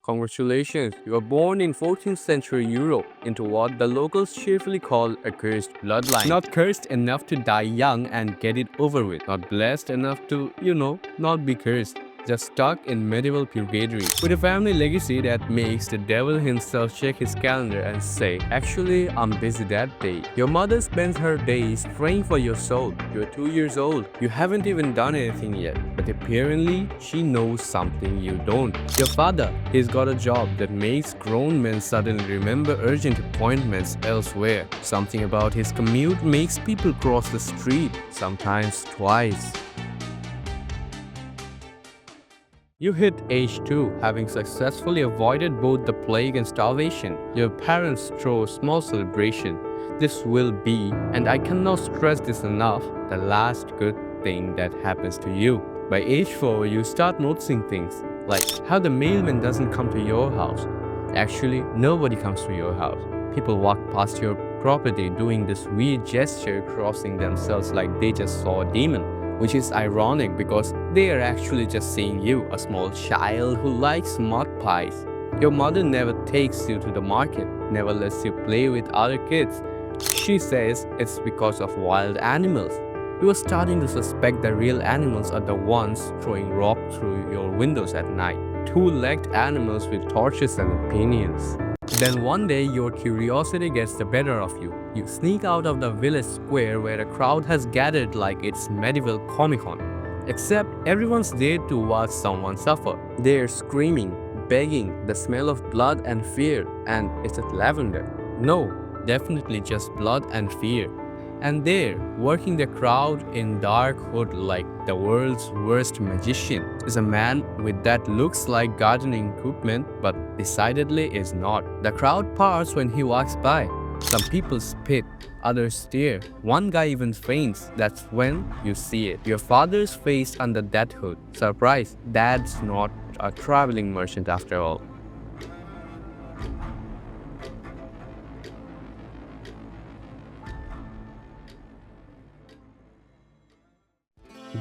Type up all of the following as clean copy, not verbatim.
Congratulations, you were born in 14th century Europe into what the locals cheerfully call a cursed bloodline. Not cursed enough to die young and get it over with. Not blessed enough to, not be cursed. Just stuck in medieval purgatory. With a family legacy that makes the devil himself check his calendar and say, actually, I'm busy that day. Your mother spends her days praying for your soul. You're 2 years old. You haven't even done anything yet. But apparently, she knows something you don't. Your father, he's got a job that makes grown men suddenly remember urgent appointments elsewhere. Something about his commute makes people cross the street, sometimes twice. You hit age 2, having successfully avoided both the plague and starvation. Your parents throw a small celebration. This will be, and I cannot stress this enough, the last good thing that happens to you. By age 4, you start noticing things, like how the mailman doesn't come to your house. Actually, nobody comes to your house. People walk past your property doing this weird gesture, crossing themselves like they just saw a demon. Which is ironic because they are actually just seeing you, a small child who likes mud pies. Your mother never takes you to the market, never lets you play with other kids. She says it's because of wild animals. You are starting to suspect the real animals are the ones throwing rock through your windows at night. Two-legged animals with torches and opinions. Then one day your curiosity gets the better of you. You sneak out of the village square where a crowd has gathered like it's medieval Comic-Con. Except everyone's there to watch someone suffer. They're screaming, begging, the smell of blood and fear, and it's a lavender. No, definitely just blood and fear. And there, working the crowd in dark hood like the world's worst magician, is a man with that looks like gardening equipment but decidedly is not. The crowd parts when he walks by. Some people spit, others stare. One guy even faints. That's when you see it. Your father's face under that hood. Surprise, Dad's not a traveling merchant after all.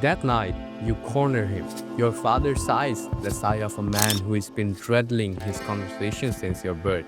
That night, you corner him. Your father sighs, the sigh of a man who has been dreading his conversation since your birth.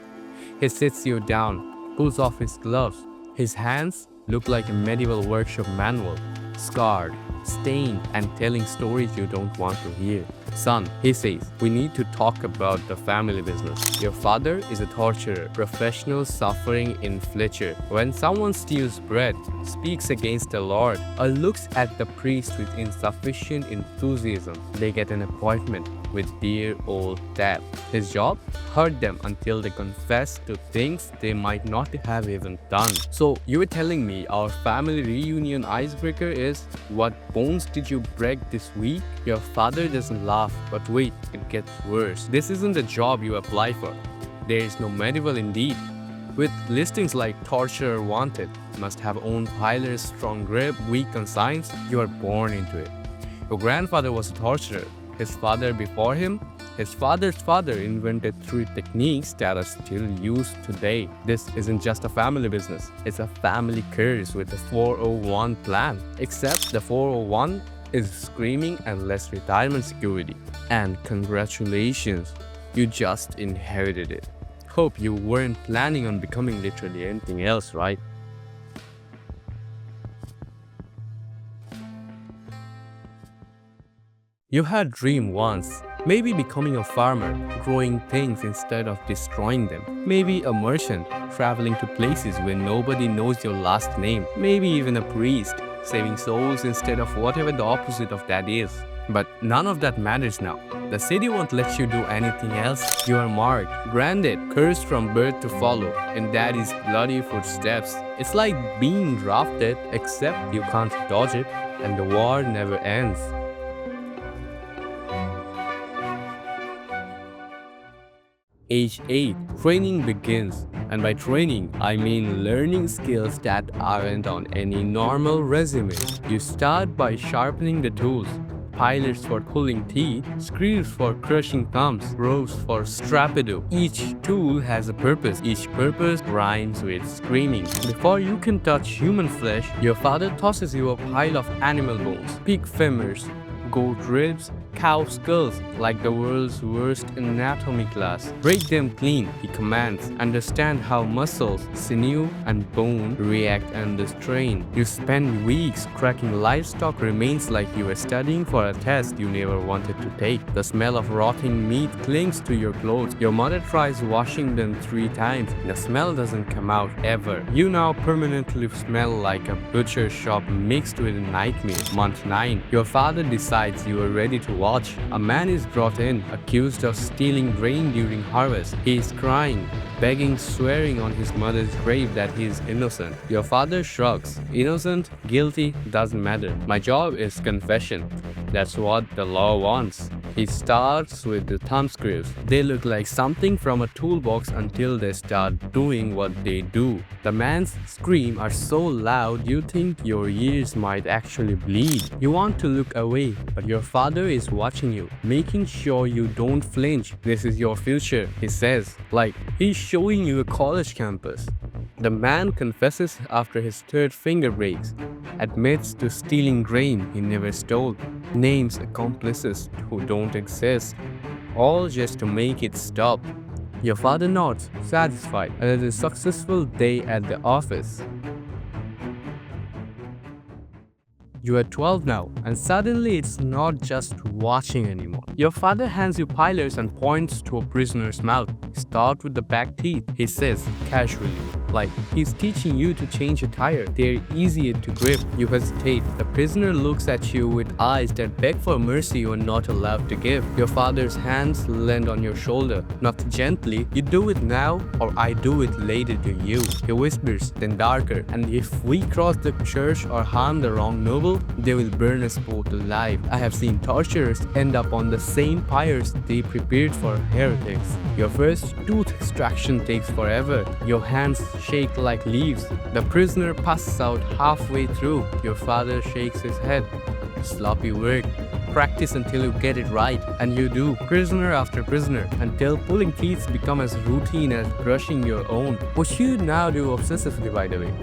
He sits you down, pulls off his gloves. His hands look like a medieval workshop manual, scarred, stained, and telling stories you don't want to hear. Son, he says, we need to talk about the family business. Your father is a torturer, professional suffering inflictor. When someone steals bread, speaks against the Lord, or looks at the priest with insufficient enthusiasm, they get an appointment with dear old Dad. His job? Hurt them until they confess to things they might not have even done. So you were telling me our family reunion icebreaker is, what bones did you break this week? Your father doesn't laugh, but wait, it gets worse. This isn't the job you apply for. There is no medieval indeed. With listings like torturer wanted, must have own pilers, strong grip, weak conscience, you are born into it. Your grandfather was a torturer. His father before him, his father's father invented 3 techniques that are still used today. This isn't just a family business, it's a family curse with a 401 plan. Except the 401 is screaming and less retirement security. And congratulations, you just inherited it. Hope you weren't planning on becoming literally anything else, right? You had a dream once, maybe becoming a farmer, growing things instead of destroying them. Maybe a merchant, traveling to places where nobody knows your last name. Maybe even a priest, saving souls instead of whatever the opposite of that is. But none of that matters now. The city won't let you do anything else. You are marked, branded, cursed from birth to follow, and Daddy's bloody footsteps. It's like being drafted, except you can't dodge it, and the war never ends. Age 8, training begins. And by training, I mean learning skills that aren't on any normal resume. You start by sharpening the tools. Pilers for pulling teeth, screws for crushing thumbs, ropes for strapado. Each tool has a purpose. Each purpose rhymes with screaming. Before you can touch human flesh, your father tosses you a pile of animal bones, pig femurs, goat ribs, cow skulls like the world's worst anatomy class. Break them clean, he commands. Understand how muscles, sinew, and bone react under strain. You spend weeks cracking livestock remains like you were studying for a test you never wanted to take. The smell of rotting meat clings to your clothes. Your mother tries washing them 3 times. The smell doesn't come out ever. You now permanently smell like a butcher shop mixed with a nightmare. Month 9. Your father decides you are ready to watch. A man is brought in, accused of stealing grain during harvest. He is crying, begging, swearing on his mother's grave that he is innocent. Your father shrugs. Innocent, guilty, doesn't matter. My job is confession. That's what the law wants. He starts with the thumbscrews. They look like something from a toolbox until they start doing what they do. The man's screams are so loud you think your ears might actually bleed. You want to look away, but your father is watching you, making sure you don't flinch. This is your future, he says, like he's showing you a college campus. The man confesses after his 3rd finger breaks, admits to stealing grain he never stole, names accomplices who don't exist, all just to make it stop. Your father nods, satisfied, and it is a successful day at the office. You are 12 now, and suddenly it's not just watching anymore. Your father hands you pilers and points to a prisoner's mouth. Start with the back teeth, he says casually. Like he's teaching you to change a tire. They're easier to grip. You hesitate. The prisoner looks at you with eyes that beg for mercy you are not allowed to give. Your father's hands land on your shoulder. Not gently. You do it now or I do it later to you. He whispers, then darker. And if we cross the church or harm the wrong noble, they will burn us both alive. I have seen torturers end up on the same pyres they prepared for heretics. Your first tooth extraction takes forever. Your hands shake like leaves. The prisoner passes out halfway through. Your father shakes his head. Sloppy work. Practice until you get it right. And you do, prisoner after prisoner, until pulling teeth become as routine as brushing your own, which you now do obsessively, by the way.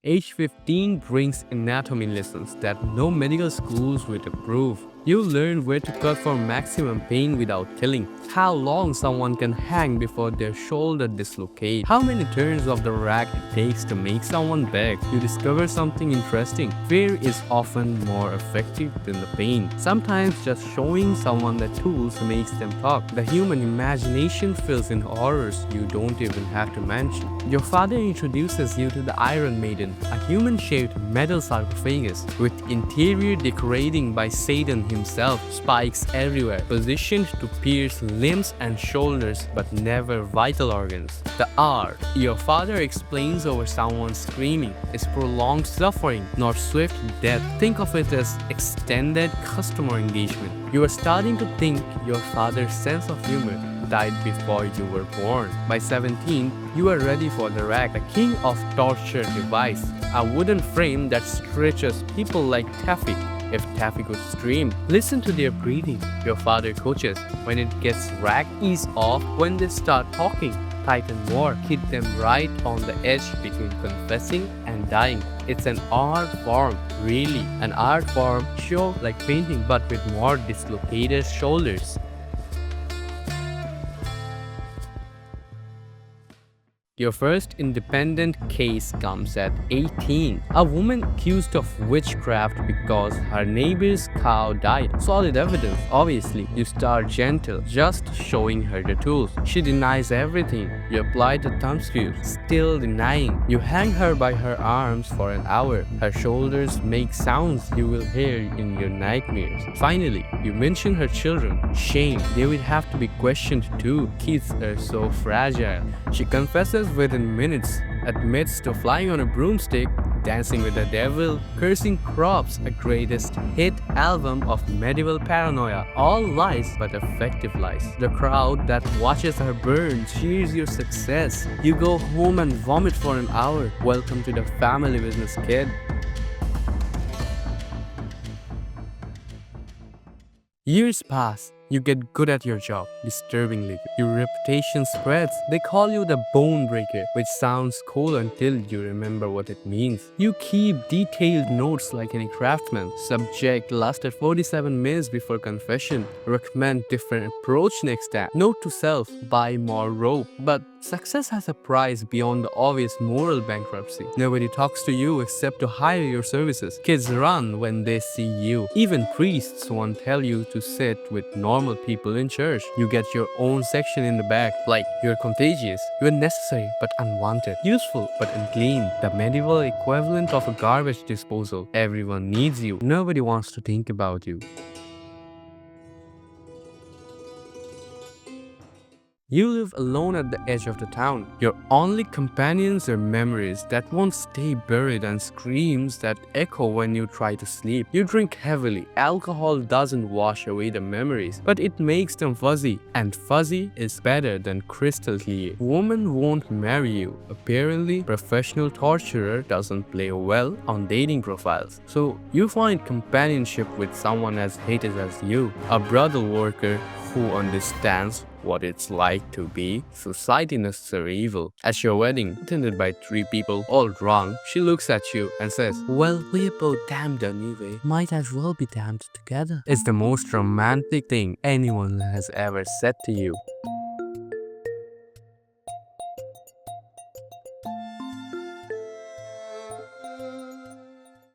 Age 15 brings anatomy lessons that no medical schools would approve. You learn where to cut for maximum pain without killing, how long someone can hang before their shoulder dislocates, how many turns of the rack it takes to make someone beg. You discover something interesting. Fear is often more effective than the pain. Sometimes just showing someone the tools makes them talk. The human imagination fills in horrors you don't even have to mention. Your father introduces you to the Iron Maiden, a human-shaped metal sarcophagus with interior decorating by Satan himself, spikes everywhere, positioned to pierce limbs and shoulders but never vital organs. The R your father explains over someone screaming is prolonged suffering, not swift death. Think of it as extended customer engagement. You are starting to think your father's sense of humor died before you were born. By 17, you are ready for the rack, the king of torture device, a wooden frame that stretches people like taffy. If taffy could scream, listen to their breathing. Your father coaches. When it gets racked, ease off. When they start talking, tighten more. Hit them right on the edge between confessing and dying. It's an art form, really. An art form, sure, like painting, but with more dislocated shoulders. Your first independent case comes at 18. A woman accused of witchcraft because her neighbor's cow died. Solid evidence, obviously. You start gentle, just showing her the tools. She denies everything. You apply the thumbscrews, still denying. You hang her by her arms for an hour. Her shoulders make sounds you will hear in your nightmares. Finally, you mention her children. Shame, they will have to be questioned too. Kids are so fragile. She confesses within minutes, admits to flying on a broomstick, dancing with the devil, cursing crops, a greatest hit album of medieval paranoia. All lies, but effective lies. The crowd that watches her burn cheers your success. You go home and vomit for an hour. Welcome to the family business, kid. Years pass. You get good at your job, disturbingly. Your reputation spreads. They call you the bone breaker, which sounds cool until you remember what it means. You keep detailed notes like any craftsman. Subject lasted 47 minutes before confession. Recommend different approach next time. Note to self, buy more rope. But success has a price beyond the obvious moral bankruptcy. Nobody talks to you except to hire your services. Kids run when they see you. Even priests won't tell you to sit with normal people in church. You get your own section in the back. Like, you're contagious. You're necessary but unwanted. Useful but unclean. The medieval equivalent of a garbage disposal. Everyone needs you. Nobody wants to think about you. You live alone at the edge of the town. Your only companions are memories that won't stay buried and screams that echo when you try to sleep. You drink heavily. Alcohol doesn't wash away the memories, but it makes them fuzzy. And fuzzy is better than crystal clear. Woman won't marry you. Apparently, professional torturer doesn't play well on dating profiles. So you find companionship with someone as hated as you. A brothel worker who understands what it's like to be society necessary evil. At your wedding, attended by 3 people, all drunk, she looks at you and says, "Well, we're both damned anyway. Might as well be damned together." It's the most romantic thing anyone has ever said to you.